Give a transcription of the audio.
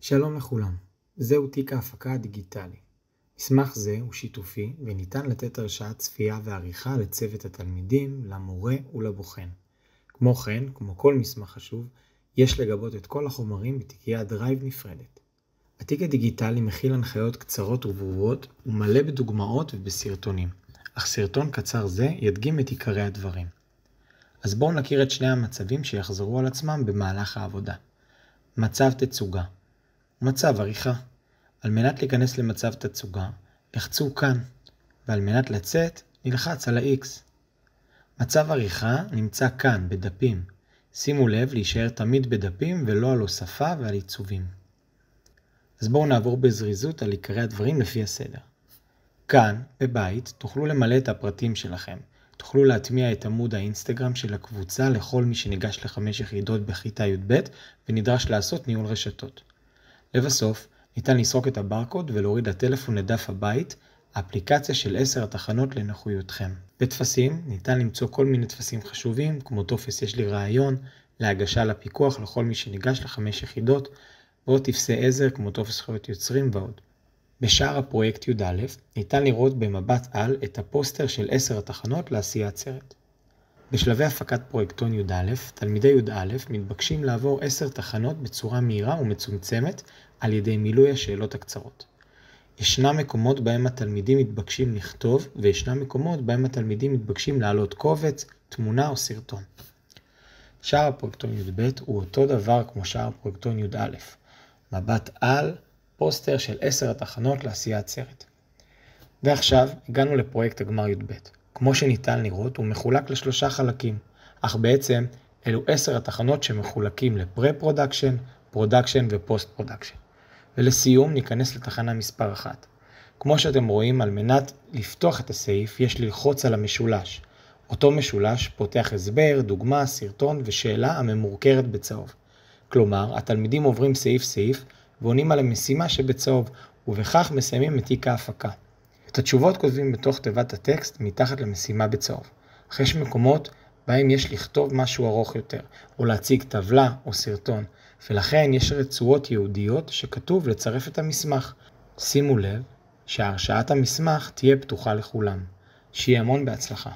שלום לכולם, זהו תיק ההפקה הדיגיטלי. מסמך זה הוא שיתופי וניתן לתת הרשאת צפייה ועריכה לצוות התלמידים, למורה ולבוחן. כמו כן, כמו כל מסמך חשוב, יש לגבות את כל החומרים בתיקיית דרייב נפרדת. התיק הדיגיטלי מכיל הנחיות קצרות וברורות ומלא בדוגמאות ובסרטונים, אך סרטון קצר זה ידגים את עיקרי הדברים. אז בואו נכיר את שני המצבים שיחזרו על עצמם במהלך העבודה. מצב תצוגה ומצב עריכה. על מנת להיכנס למצב תצוגה, לחצו כאן, ועל מנת לצאת, נלחץ על ה-X. מצב עריכה נמצא כאן, בדפים. שימו לב להישאר תמיד בדפים ולא על הוספה ועל עיצובים. אז בואו נעבור בזריזות על עיקרי הדברים לפי הסדר. כאן, בבית, תוכלו למלא את הפרטים שלכם. תוכלו להטמיע את עמוד האינסטגרם של הקבוצה לכל מי שניגש ל5 יחידות בכיתה י"ב ונדרש לעשות ניהול רשתות. לבסוף, ניתן לסרוק את הברקוד ולהוריד לטלפון לדף הבית, האפליקציה של 10 התחנות לנוחיותכם. בטפסים ניתן למצוא כל מיני טפסים חשובים, כמו טופס יש לי רעיון, להגשה לפיקוח לכל מי שניגש ל5 יחידות, ועוד טפסי עזר כמו טופס זכויות יוצרים ועוד. בשאר הפרויקט י"א ניתן לראות במבט על את הפוסטר של 10 התחנות לעשיית סרט. בשלבי הפקת פרויקטון י"א, תלמידי י"א מתבקשים לעבור 10 תחנות בצורה מהירה ומצומצמת על ידי מילוי השאלות הקצרות. ישנם מקומות בהם התלמידים מתבקשים לכתוב, וישנם מקומות בהם התלמידים מתבקשים להעלות קובץ, תמונה או סרטון. שאר הפרויקטון י"ב הוא אותו דבר כמו שאר הפרויקטון י"א. מבט על, פוסטר של 10 התחנות לעשיית סרט. ועכשיו הגענו לפרויקט הגמר י"ב. כמו שניתן לראות, הוא מחולק ל3 חלקים, אך בעצם אלו 10 התחנות שמחולקים לפרה-פרודקשן, פרודקשן ופוסט-פרודקשן. ולסיום ניכנס לתחנה מספר 1. כמו שאתם רואים, על מנת לפתוח את הסעיף יש ללחוץ על המשולש. אותו משולש פותח הסבר, דוגמה, סרטון ושאלה הממורקרת בצהוב. כלומר, התלמידים עוברים סעיף סעיף ועונים על המשימה שבצהוב, ובכך מסיימים את תיק ההפקה. את התשובות כותבים בתוך תיבת הטקסט מתחת למשימה בצהוב. אך יש מקומות בהם יש לכתוב משהו ארוך יותר, או להציג טבלה או סרטון, ולכן יש רצועות ייעודיות שכתוב לצרף את המסמך. שימו לב שהרשאת המסמך תהיה פתוחה לכולם. שיהיה המון בהצלחה.